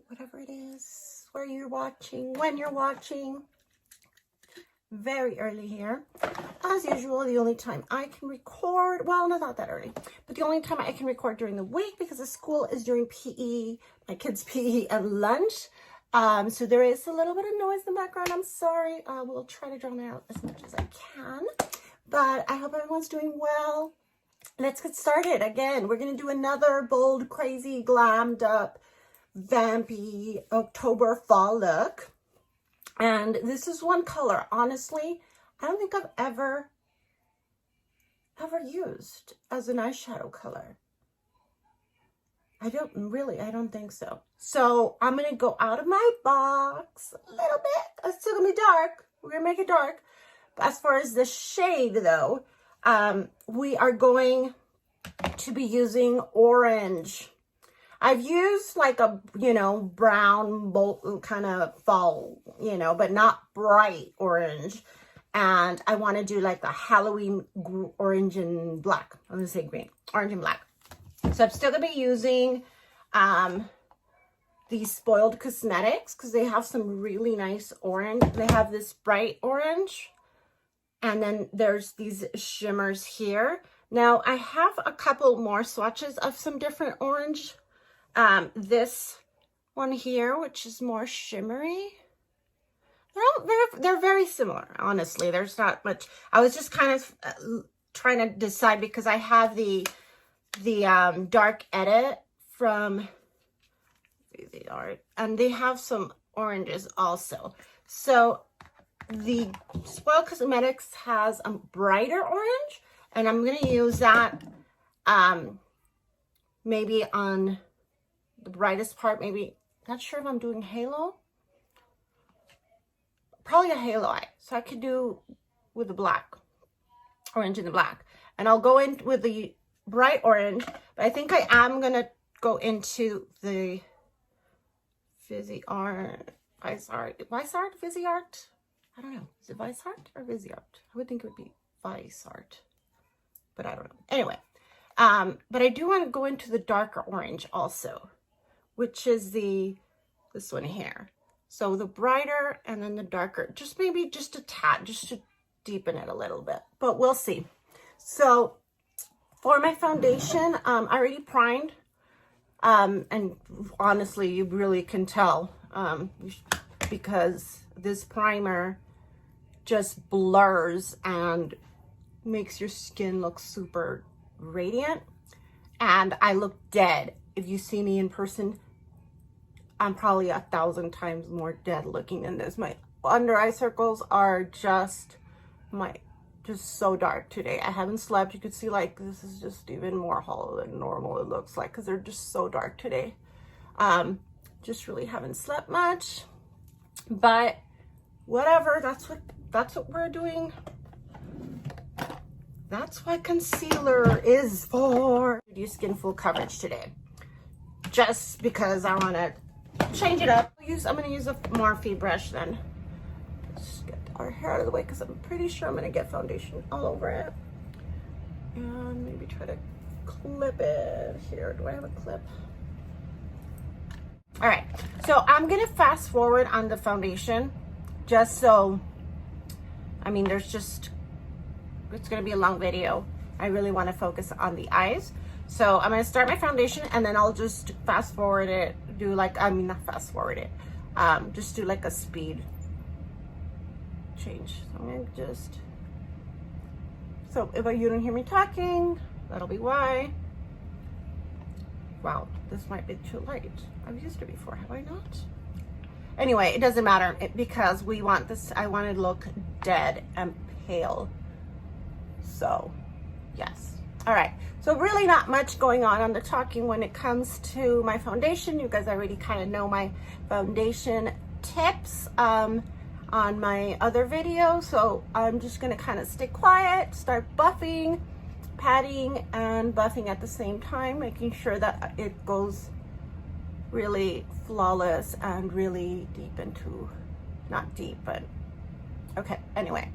whatever it is, where you're watching, when you're watching. Very early here. As usual, the only time I can record, well, no, not that early, but the only time I can record during the week because the school is during PE, my kids' PE at lunch. So there is a little bit of noise in the background. I'm sorry. We'll try to drown it out as much as I can, but I hope everyone's doing well. Let's get started. Again, we're going to do another bold, crazy, glammed up, vampy October fall look. And this is one color, honestly, I don't think I've ever used as an eyeshadow color. I don't think so. So I'm going to go out of my box a little bit. It's still going to be dark. We're going to make it dark. But as far as the shade, though, we are going to be using orange. I've used like a, brown bolt kind of fall, but not bright orange. And I want to do like a Halloween orange and black. I'm going to say green, orange and black. So I'm still going to be using these Spoiled Cosmetics because they have some really nice orange. They have this bright orange. And then there's these shimmers here. Now I have a couple more swatches of some different orange. This one here, which is more shimmery. They're very similar, honestly. There's not much. I was just kind of trying to decide because I have the Dark Edit from the art, and they have some oranges also. So the Spoiled Cosmetics has a brighter orange, and I'm going to use that maybe on the brightest part, maybe, not sure if I'm doing halo. Probably a halo eye. So I could do with the black, orange and the black. And I'll go in with the bright orange, but I think I am going to go into the Viseart. I don't know. Is it Viseart or Viseart? I would think it would be Viseart, but I don't know. Anyway, but I do want to go into the darker orange also, which is this one here. So the brighter and then the darker, just maybe just a tad, just to deepen it a little bit, but we'll see. So for my foundation, I already primed, and honestly, you really can tell, because this primer just blurs and makes your skin look super radiant, and I look dead. If you see me in person, I'm probably 1,000 times more dead looking than this. My under eye circles are just so dark today. I haven't slept. You could see like this is just even more hollow than normal it looks like because they're just so dark today. Just really haven't slept much, but whatever. That's what we're doing. That's what concealer is for. Do skin full coverage today, just because I want to change it up. I'm going to use a Morphe brush then. Let's get our hair out of the way because I'm pretty sure I'm going to get foundation all over it. And maybe try to clip it here. Do I have a clip? All right. So I'm going to fast forward on the foundation just so, it's going to be a long video. I really want to focus on the eyes. So I'm going to start my foundation and then I'll just fast forward it, not fast forward it, just do like a speed change. So I'm going to so if you don't hear me talking, that'll be why. Wow, this might be too light. I've used it before, have I not? Anyway, it doesn't matter because we want this, I want to look dead and pale. So, yes. All right, so really not much going on the talking when it comes to my foundation. You guys already kind of know my foundation tips on my other video. So I'm just gonna kind of stay quiet, start buffing, patting and buffing at the same time, making sure that it goes really flawless and really deep into, not deep, but okay, anyway.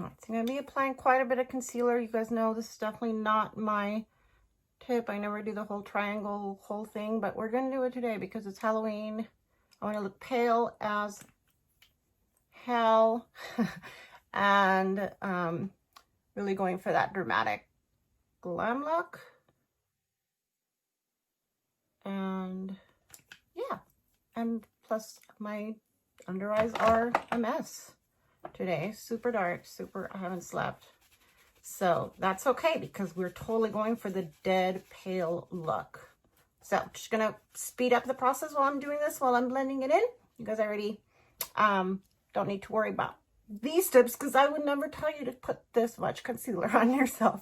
I'm going to be applying quite a bit of concealer. You guys know this is definitely not my tip. I never do the whole triangle whole thing, but we're going to do it today because it's Halloween. I want to look pale as hell and really going for that dramatic glam look. And yeah, and plus my under eyes are a mess today. Super dark, I haven't slept. So that's okay because we're totally going for the dead pale look. So I'm just gonna speed up the process while I'm doing this, while I'm blending it in. You guys already don't need to worry about these tips because I would never tell you to put this much concealer on yourself.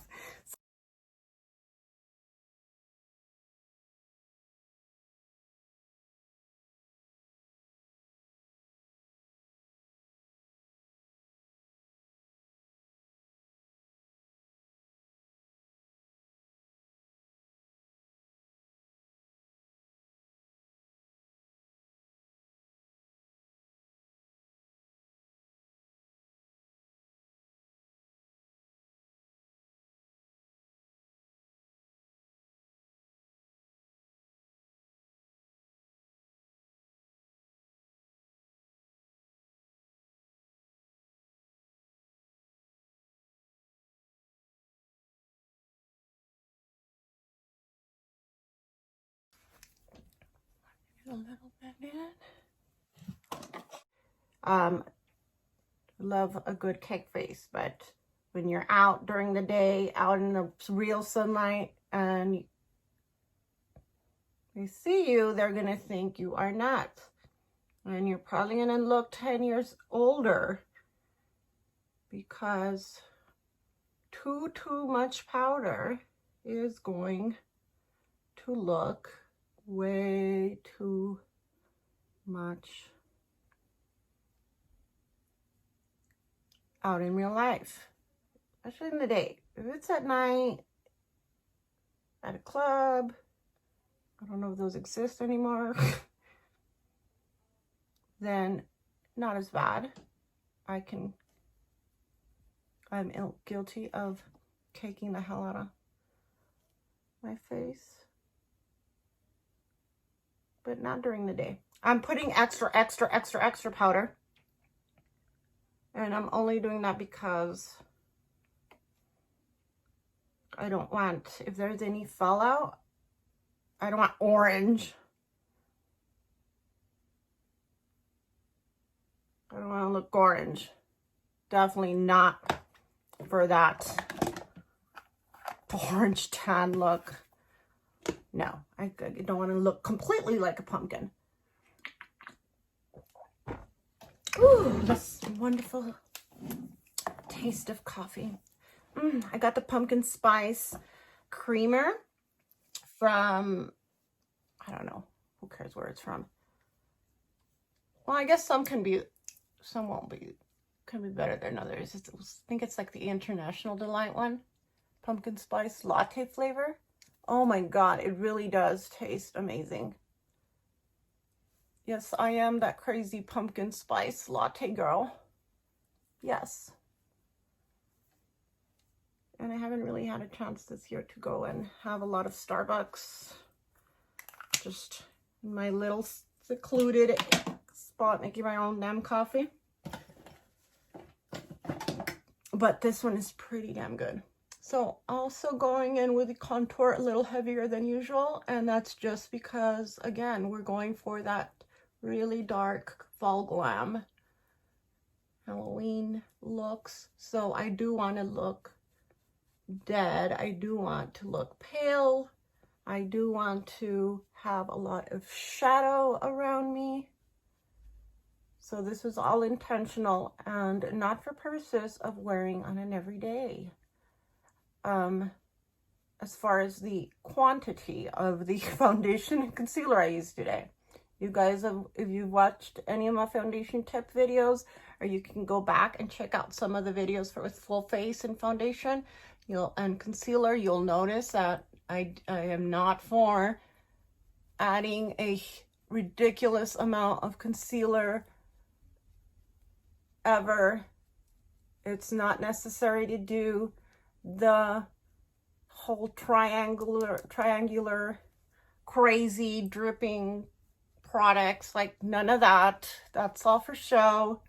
A little bit in. Love a good cake face, but when you're out during the day, out in the real sunlight, and they see you, they're gonna think you are nuts, and you're probably gonna look 10 years older because too much powder is going to look way too much out in real life, especially in the day. If it's at night, at a club, I don't know if those exist anymore, then not as bad. I'm guilty of caking the hell out of my face, but not during the day. I'm putting extra powder, and I'm only doing that because I don't want, if there's any fallout, I don't want orange. I don't want to look orange. Definitely not for that orange tan look. No, I don't want to look completely like a pumpkin. Ooh, this wonderful taste of coffee. I got the pumpkin spice creamer from, I don't know, who cares where it's from. Well, I guess some won't be, can be better than others. I think it's like the International Delight one, pumpkin spice latte flavor. Oh my God, it really does taste amazing. Yes, I am that crazy pumpkin spice latte girl. Yes. And I haven't really had a chance this year to go and have a lot of Starbucks. Just in my little secluded spot making my own damn coffee. But this one is pretty damn good. So also going in with the contour a little heavier than usual. And that's just because, again, we're going for that really dark fall glam Halloween looks. So I do want to look dead. I do want to look pale. I do want to have a lot of shadow around me. So this is all intentional and not for purposes of wearing on an everyday. As far as the quantity of the foundation and concealer I used today. You guys, if you've watched any of my foundation tip videos, or you can go back and check out some of the videos with full face and foundation and concealer, you'll notice that I am not for adding a ridiculous amount of concealer ever It's not necessary to do the whole triangular crazy dripping products, like none of that. That's all for show.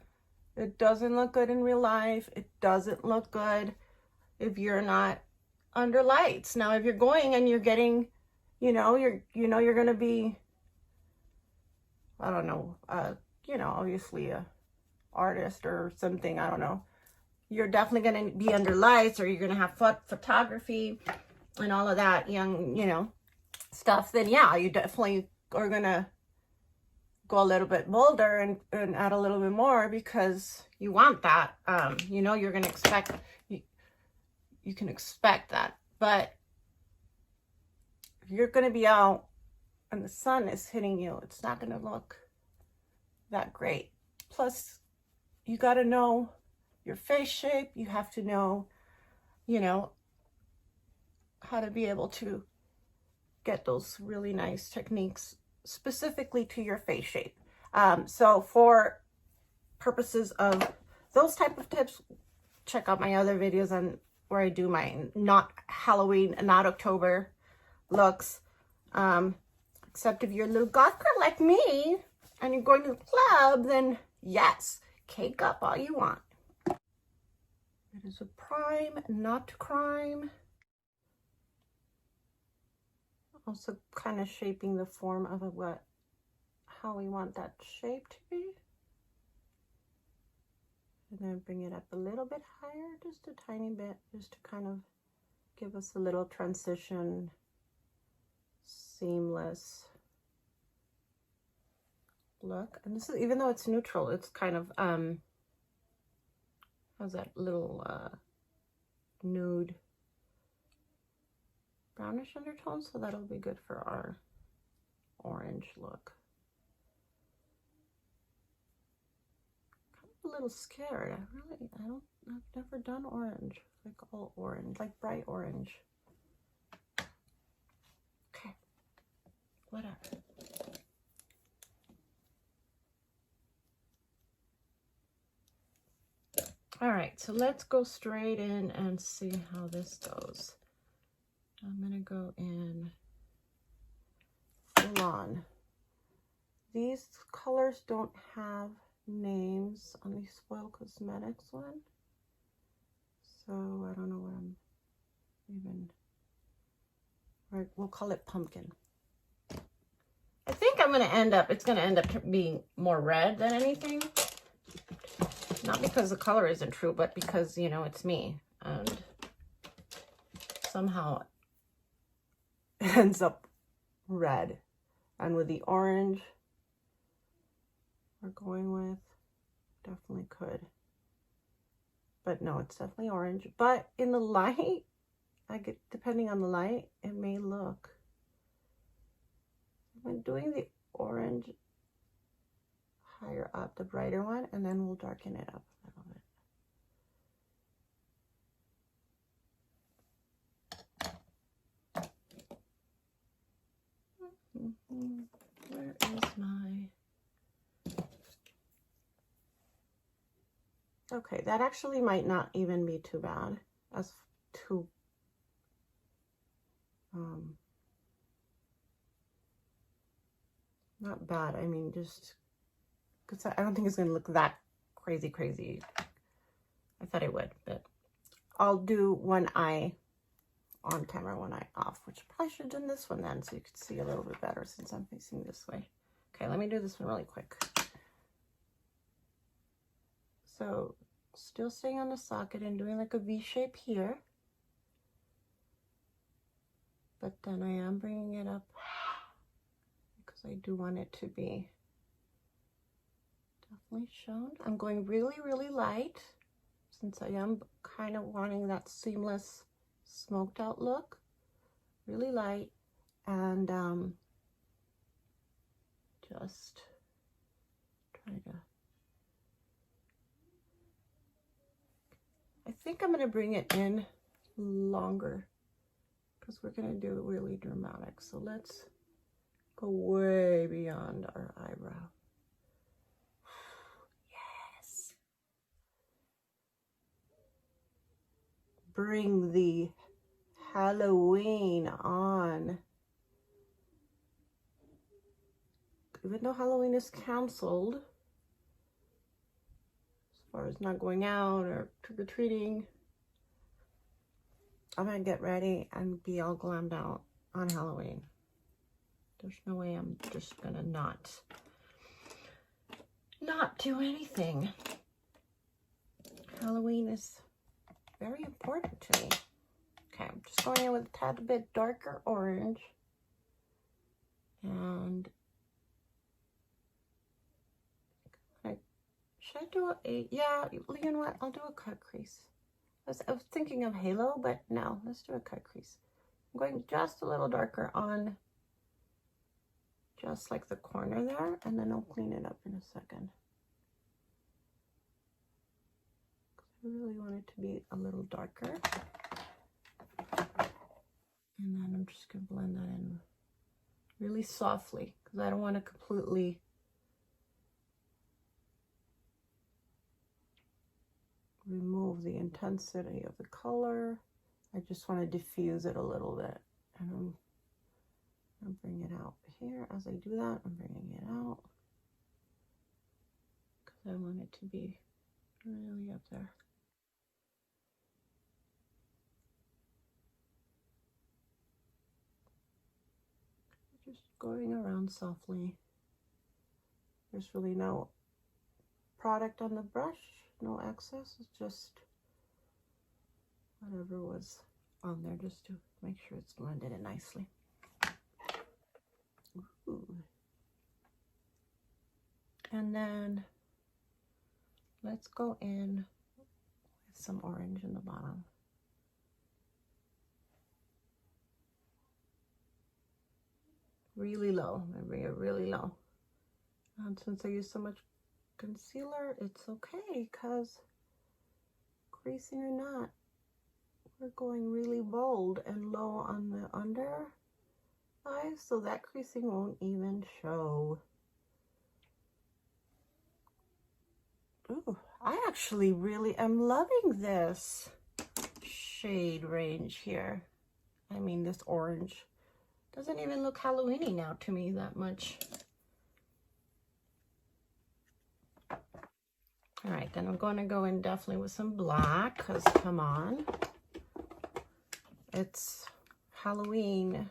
It doesn't look good in real life. It doesn't look good if you're not under lights. Now, if you're going and you're getting, you're going to be, I don't know, obviously a artist or something, I don't know. You're definitely going to be under lights, or you're going to have photography and all of that stuff. Then yeah, you definitely are going to go a little bit bolder and add a little bit more, because you want that. You're going to expect, you can expect that. But if you're going to be out and the sun is hitting you, it's not going to look that great. Plus, you got to know your face shape. You have to know, how to be able to get those really nice techniques specifically to your face shape. So for purposes of those type of tips, check out my other videos on where I do my not Halloween, not October looks. Except if you're a little goth girl like me and you're going to the club, then yes, cake up all you want. It is a prime, not crime. Also kind of shaping the form of how we want that shape to be. And then bring it up a little bit higher, just a tiny bit, just to kind of give us a little transition, seamless look. And this is, even though it's neutral, it's kind of has that little nude brownish undertone, so that'll be good for our orange look. Kind of a little scared. I've never done orange, like all orange, like bright orange. Okay, whatever. All right, so let's go straight in and see how this goes. I'm gonna go in full on. These colors don't have names on the Spoiled Cosmetics one, so I don't know what I'm even, or we'll call it pumpkin. I think it's gonna end up being more red than anything. Not because the color isn't true, but because, it's me, and somehow it ends up red. And with the orange we're going with, definitely could. But no, it's definitely orange. But in the light, depending on the light, it may look. I'm doing the orange higher up, the brighter one, and then we'll darken it up a little bit. Where is my... Okay, that actually might not even be too bad. As too... not bad, I mean, just... because I don't think it's going to look that crazy. I thought it would, but I'll do one eye on camera, one eye off, which I probably should have done this one then, so you could see a little bit better since I'm facing this way. Okay, let me do this one really quick. So, still staying on the socket and doing like a V shape here. But then I am bringing it up because I do want it to be definitely shown. I'm going really light since I am kind of wanting that seamless smoked out look. Really light, and just try to... I think I'm going to bring it in longer because we're going to do it really dramatic. So let's go way beyond our eyebrow. Yes. bring the Halloween on. Even though Halloween is canceled, as far as not going out or trick-or-treating, I'm gonna get ready and be all glammed out on Halloween. There's no way I'm just gonna not do anything. Halloween is very important to me. Okay, I'm just going in with a tad bit darker orange. And should I do yeah, you know what? I'll do a cut crease. I was thinking of halo, but no, let's do a cut crease. I'm going just a little darker on just like the corner there, and then I'll clean it up in a second. I really want it to be a little darker. And then I'm just going to blend that in really softly because I don't want to completely remove the intensity of the color. I just want to diffuse it a little bit. And I'm bring it out here. As I do that, I'm bringing it out because I want it to be really up there. Just going around softly. There's really no product on the brush, no excess. It's just whatever was on there, just to make sure it's blended in nicely. Ooh. And then let's go in with some orange in the bottom. Really low. I bring it really low. And since I use so much concealer, it's okay because creasing or not, we're going really bold and low on the under eye, so that creasing won't even show. Ooh, I actually really am loving this shade range here. I mean, this orange doesn't even look Halloweeny now to me that much. All right, then I'm going to go in definitely with some black, because come on, it's Halloween,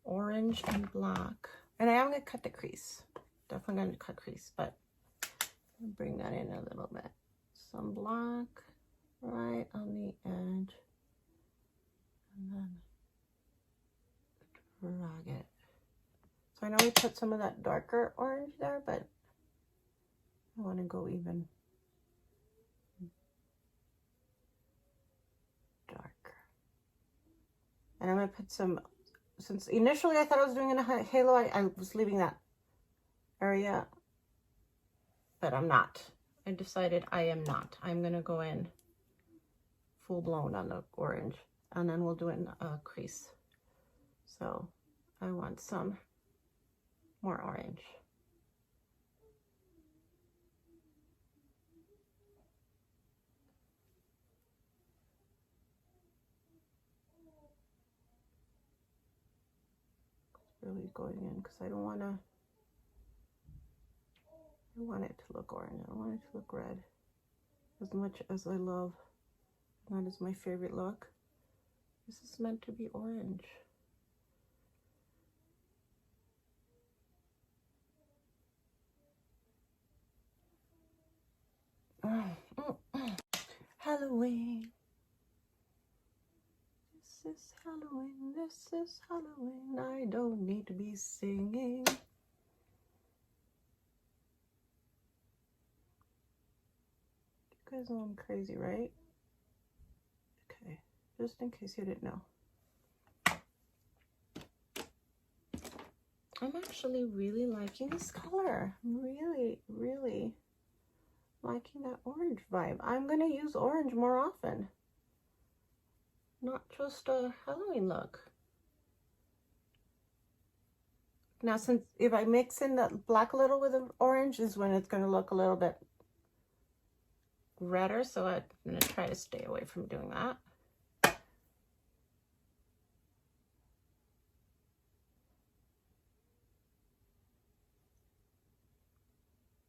orange and black. And I am going to cut the crease. Definitely going to cut crease, but I'll bring that in a little bit. Some black right on the edge, and then drag it. So I know we put some of that darker orange there, but I want to go even darker. And I'm going to put some, since initially I thought I was doing a halo, I was leaving that area, but I'm not. I decided I am not. I'm going to go in full blown on the orange, and then we'll do it in a crease. So I want some more orange. Really going in because I don't want it to look orange. I don't want it to look red. As much as I love, that is my favorite look. This is meant to be orange. Halloween. This is Halloween. This is Halloween. I don't need to be singing. You guys know I'm crazy, right? Okay, just in case you didn't know. I'm actually really liking this color. I'm really, really liking that orange vibe. I'm going to use orange more often. Not just a Halloween look. Now, since if I mix in the black a little with the orange is when it's going to look a little bit redder, so I'm going to try to stay away from doing that.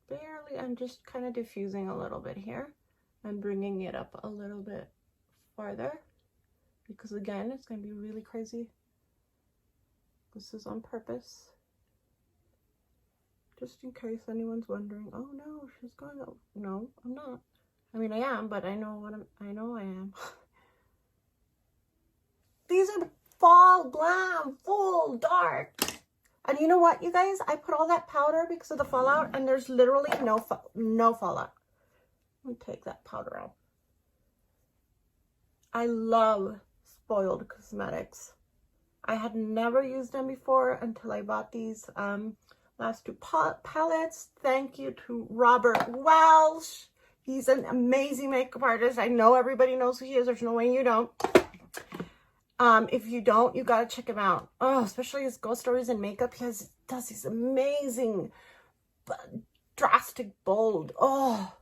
Barely, I'm just kind of diffusing a little bit here. I'm bringing it up a little bit farther because again, it's going to be really crazy. This is on purpose. Just in case anyone's wondering, oh no, she's going up. No, I'm not. I mean, I am, but I know I know I am. These are fall glam, full dark. And you know what, you guys? I put all that powder because of the fallout, and there's literally no fallout. Let me take that powder out. I love Spoiled Cosmetics. I had never used them before until I bought these last two palettes. Thank you to Robert Welsh. He's an amazing makeup artist. I know everybody knows who he is. There's no way you don't. If you don't, you gotta check him out. Oh, especially his ghost stories and makeup. He does these amazing, drastic, bold. Oh,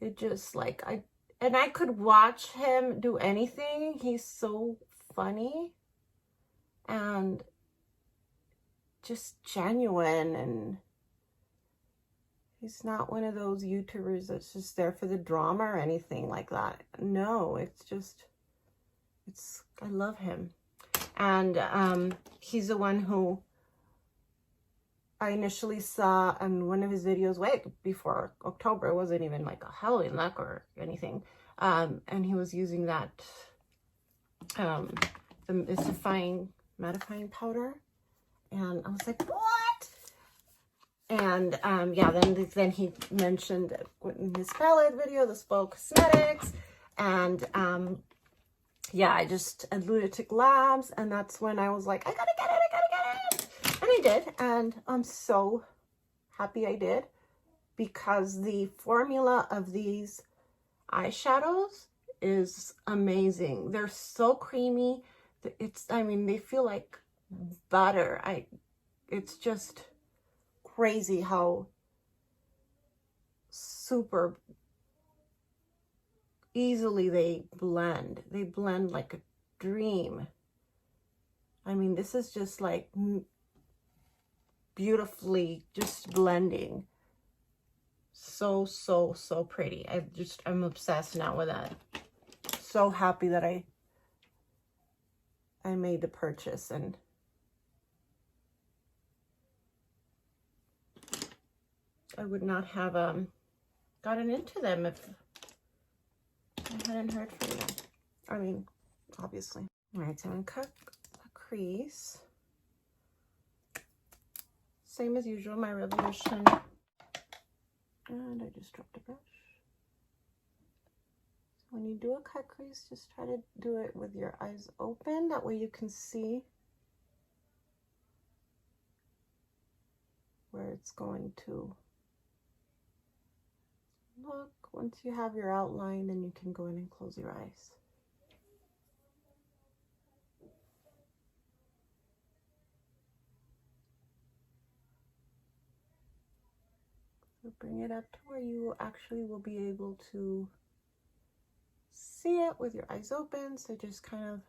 it just like I could watch him do anything. He's so funny and just genuine, and he's not one of those YouTubers that's just there for the drama or anything like that. No, it's just, I love him. And he's the one who I initially saw on one of his videos way before October. It wasn't even like a Halloween look or anything. And he was using that the mattifying powder, and I was like, what? And yeah, then he mentioned in his palette video, the Spoiled Cosmetics, and yeah, I just at Lunatic Labs, and that's when I was like, I gotta get it, and I did, and I'm so happy I did, because the formula of these eyeshadows is amazing. They're so creamy. I mean, they feel like butter. It's just crazy how super easily they blend. They blend like a dream. I mean, this is just like beautifully just blending. So pretty. I'm obsessed now with that. So happy that I made the purchase, and I would not have gotten into them if I hadn't heard from them. I mean, obviously. All right, so I'm gonna cut a crease. Same as usual, my Revolution. And I just dropped a brush. When you do a cut crease, just try to do it with your eyes open. That way you can see where it's going to look. Once you have your outline, then you can go in and close your eyes. So bring it up to where you actually will be able to see it with your eyes open. So just kind of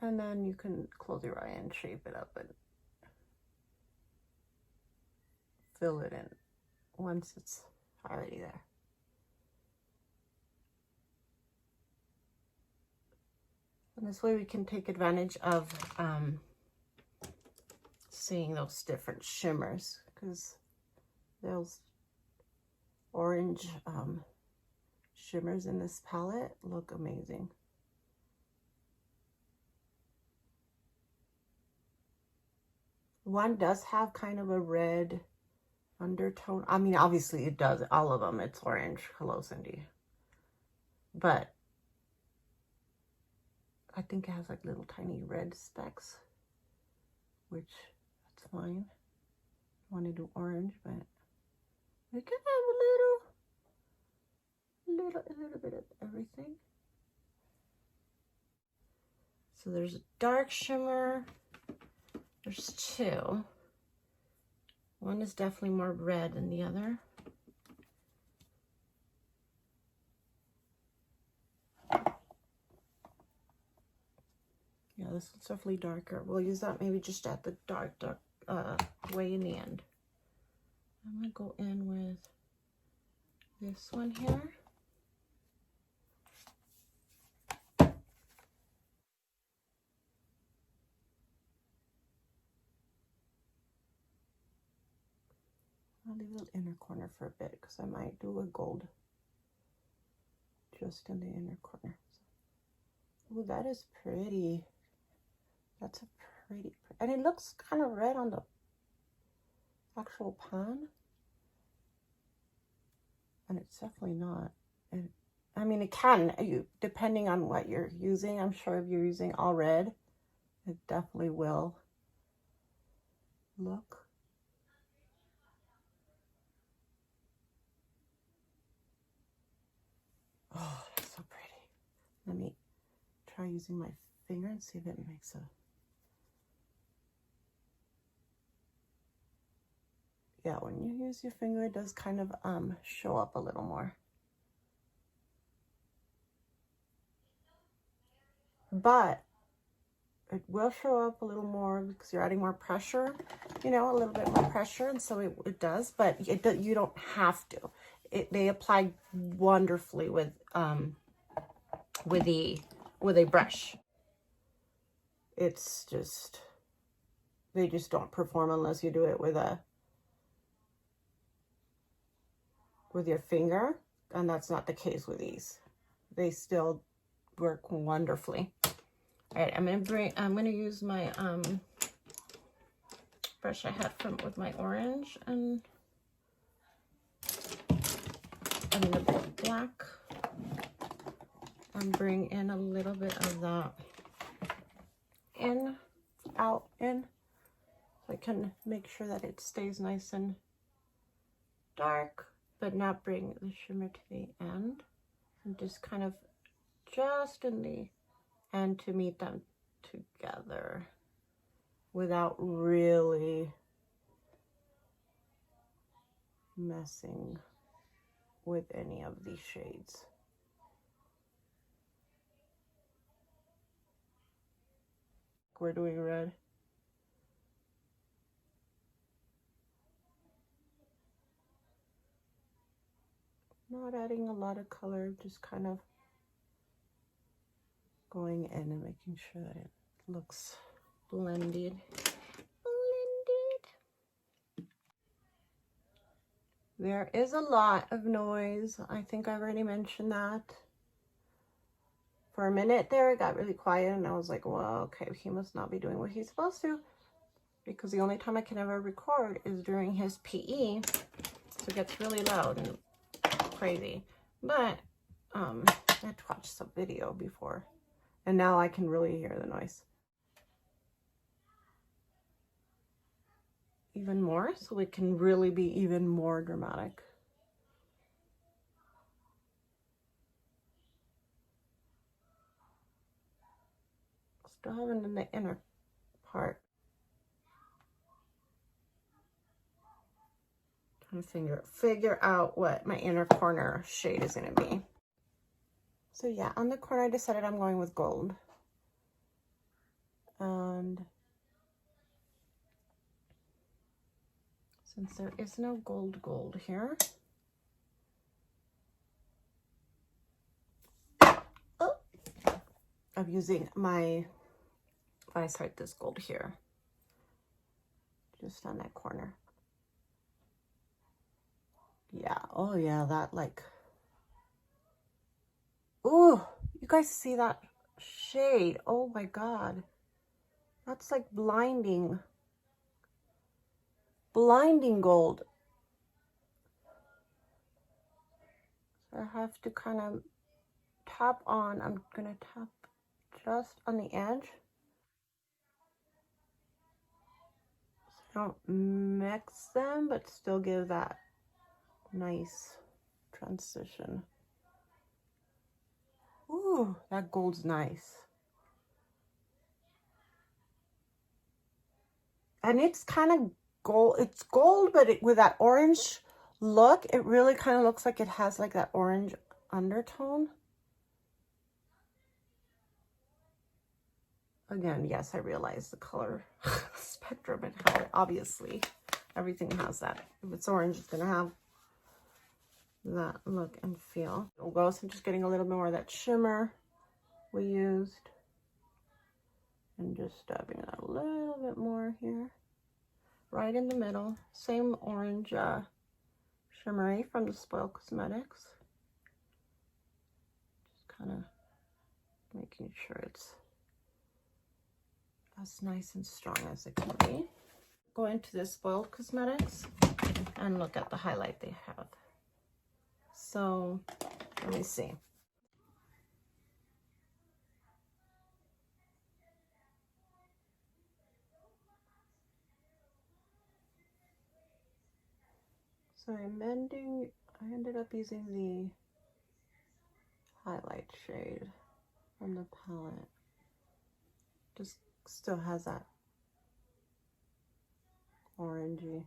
and then you can close your eye and shape it up and fill it in once it's already there. And this way we can take advantage of seeing those different shimmers, because those orange shimmers in this palette look amazing. One does have kind of a red undertone. I mean, obviously it does. All of them, it's orange. Hello, Cindy. But I think it has like little tiny red specks, which that's fine. I want to do orange, but we can have a little bit of everything. So there's a dark shimmer. There's two. One is definitely more red than the other. Yeah, this one's definitely darker. We'll use that maybe just at the dark way in the end. I'm gonna go in with this one here. I'll leave the inner corner for a bit because I might do a gold just in the inner corner. Oh, that is pretty. That's a pretty, and it looks kind of red on the actual pan. And it's definitely not. I mean, it can, depending on what you're using. I'm sure if you're using all red, it definitely will look. Oh, that's so pretty. Let me try using my finger and see if it makes a... Yeah, when you use your finger, it does kind of show up a little more. But it will show up a little more because you're adding more pressure, you know, a little bit more pressure, and so it does, but you don't have to. They apply wonderfully with a brush. It's just, they just don't perform unless you do it with your finger, and that's not the case with these. They still work wonderfully. All right, I'm gonna use my brush I had with my orange and a bit black, and bring in a little bit of that in, so I can make sure that it stays nice and dark, but not bring the shimmer to the end, and just kind of just in the end to meet them together without really messing with any of these shades. We're doing red. Not adding a lot of color, just kind of going in and making sure that it looks blended. There is a lot of noise. I think I already mentioned that. For a minute there, it got really quiet, and I was like, well, okay, he must not be doing what he's supposed to, because the only time I can ever record is during his PE, so it gets really loud and crazy. But I had to watch some video before, and now I can really hear the noise even more, so it can really be even more dramatic. Still having in the inner part. Trying to figure out what my inner corner shade is going to be. So yeah, on the corner I decided I'm going with gold. And since there is no gold here, I'm using my Vice Heart this gold here, just on that corner. Yeah, oh yeah, that like, oh, you guys see that shade? Oh my God, that's like blinding gold. So I have to kind of tap on. I'm gonna tap just on the edge, so I don't mix them, but still give that nice transition. Ooh, that gold's nice. And it's kind of gold. It's gold, but with that orange look, it really kind of looks like it has like that orange undertone. Again, yes, I realize the color spectrum and how obviously everything has that. If it's orange, it's gonna have that look and feel. So I'm just getting a little bit more of that shimmer we used and just dabbing it a little bit more here, right in the middle. Same orange shimmery from the Spoiled Cosmetics. Just kind of making sure it's as nice and strong as it can be. Go into the Spoiled Cosmetics and look at the highlight they have. So let me see. So I ended up using the highlight shade from the palette. Just still has that orangey.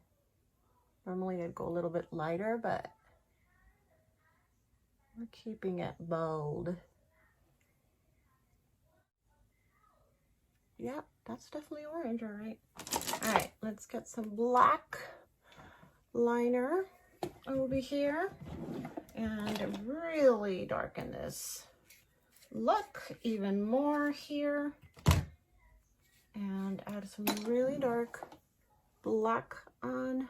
Normally I'd go a little bit lighter, but we're keeping it bold. Yep, that's definitely orange, all right. All right, let's get some black liner over here and really darken this look even more here and add some really dark black on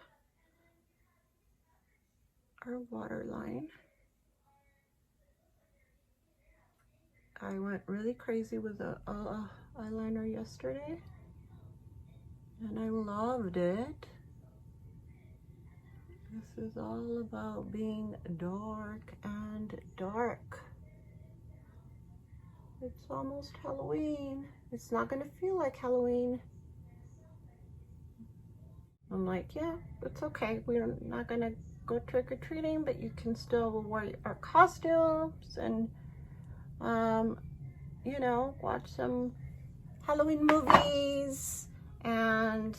our waterline. I went really crazy with the eyeliner yesterday and I loved it. This is all about being dark and dark. It's almost Halloween. It's not gonna feel like Halloween. I'm like, yeah, it's okay. We're not gonna go trick-or-treating, but you can still wear our costumes and, you know, watch some Halloween movies and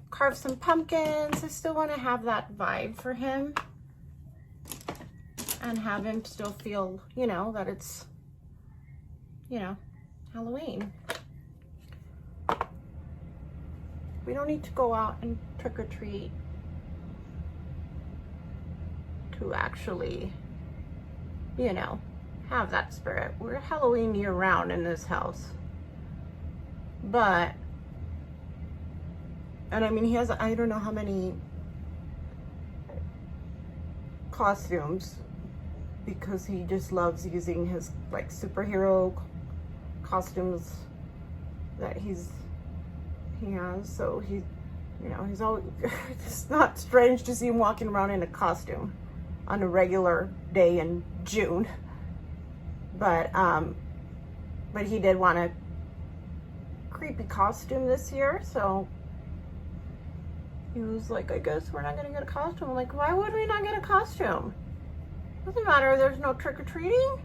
carve some pumpkins. I still want to have that vibe for him and have him still feel, you know, that it's, you know, Halloween. We don't need to go out and trick-or-treat to actually, you know, have that spirit. We're Halloween year-round in this house. But, and I mean, he has, I don't know how many costumes, because he just loves using his like superhero costumes that he has. So he, you know, he's always, it's not strange to see him walking around in a costume on a regular day in June. But he did want a creepy costume this year, so he was like, I guess we're not gonna get a costume. I'm like, why would we not get a costume? Doesn't matter, there's no trick-or-treating.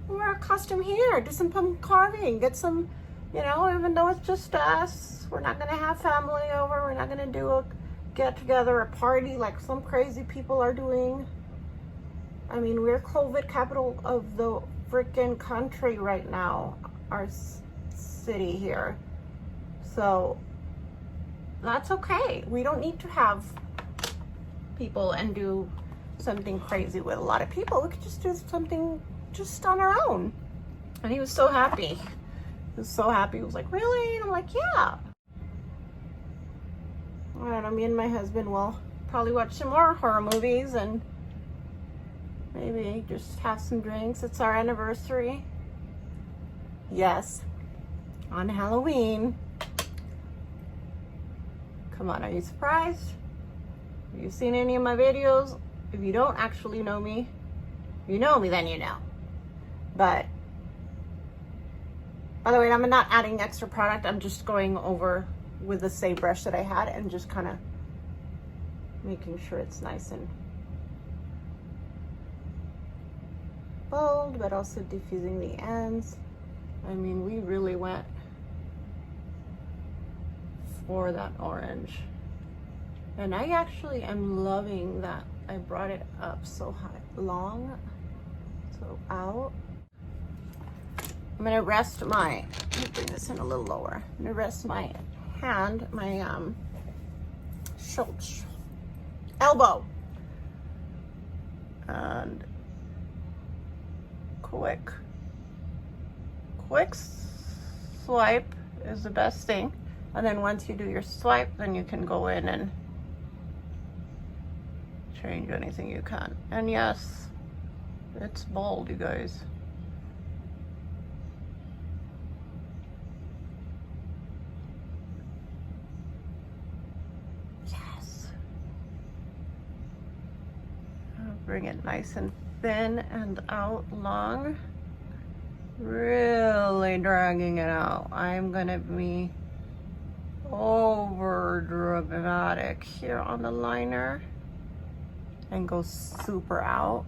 Wear a costume here, do some pumpkin carving, get some, you know, even though it's just us, we're not gonna have family over, we're not gonna do a get-together, a party like some crazy people are doing. I mean, we're COVID capital of the freaking country right now, our city here. So that's okay. We don't need to have people and do something crazy with a lot of people. We could just do something just on our own. And he was so happy. He was so happy. He was like, really? And I'm like, yeah. I don't know, me and my husband will probably watch some more horror movies and maybe just have some drinks. It's our anniversary. Yes, on Halloween. Come on, are you surprised? Have you seen any of my videos? If you don't actually know me, you know me, then you know. But, by the way, I'm not adding extra product. I'm just going over with the same brush that I had and just kind of making sure it's nice and bold, but also diffusing the ends. I mean, we really went for that orange. And I actually am loving that I brought it up so high, long, so out. I'm gonna rest my, let me bring this in a little lower. I'm gonna rest my hand, my elbow. And quick swipe is the best thing. And then once you do your swipe, then you can go in and change anything you can. And yes, it's bold, you guys. Yes. I'll bring it nice and thin and out long. Really dragging it out. I'm gonna be over dramatic here on the liner and go super out.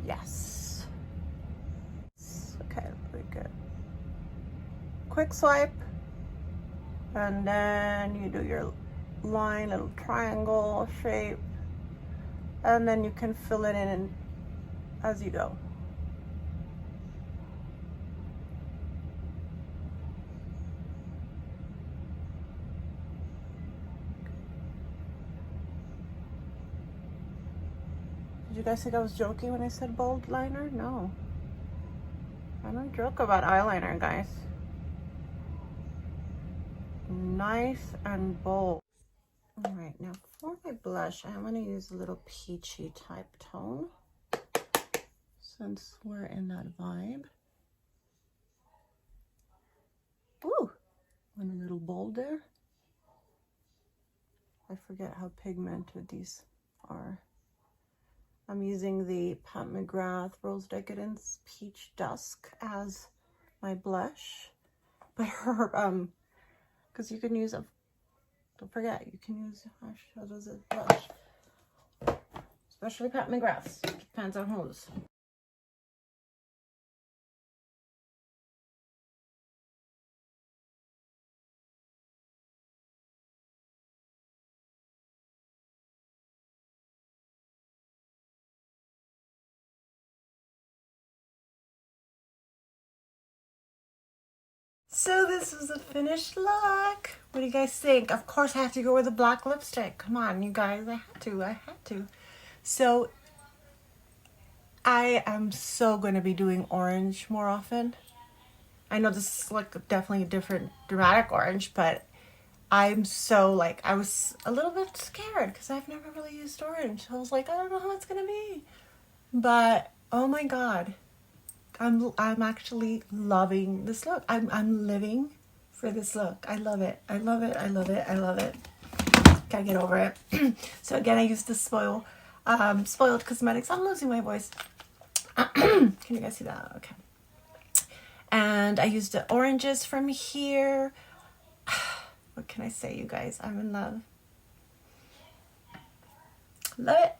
Yes. Okay, pretty good. Quick swipe, and then you do your line, little triangle shape, and then you can fill it in as you go. Did you guys think I was joking when I said bold liner? No. I don't joke about eyeliner, guys. Nice and bold. All right, now for my blush, I'm gonna use a little peachy type tone since we're in that vibe. Ooh, and a little bold there. I forget how pigmented these are. I'm using the Pat McGrath Rose Decadence Peach Dusk as my blush, but her because you can use a, don't forget, you can use eyeshadow as a blush, especially Pat McGrath's. Depends on whose. So this is the finished look. What do you guys think? Of course I have to go with a black lipstick. Come on, you guys, I had to. So I am so gonna be doing orange more often. I know this is like definitely a different dramatic orange, but I'm so like, I was a little bit scared because I've never really used orange. I was like, I don't know how it's gonna be. But oh my God. I'm actually loving this look. I'm living for this look. I love it. I love it. I love it. I love it. Can't get over it. So again, I used the Spoiled Cosmetics. I'm losing my voice. Can you guys see that? Okay. And I used the oranges from here. What can I say, you guys? I'm in love. Love it.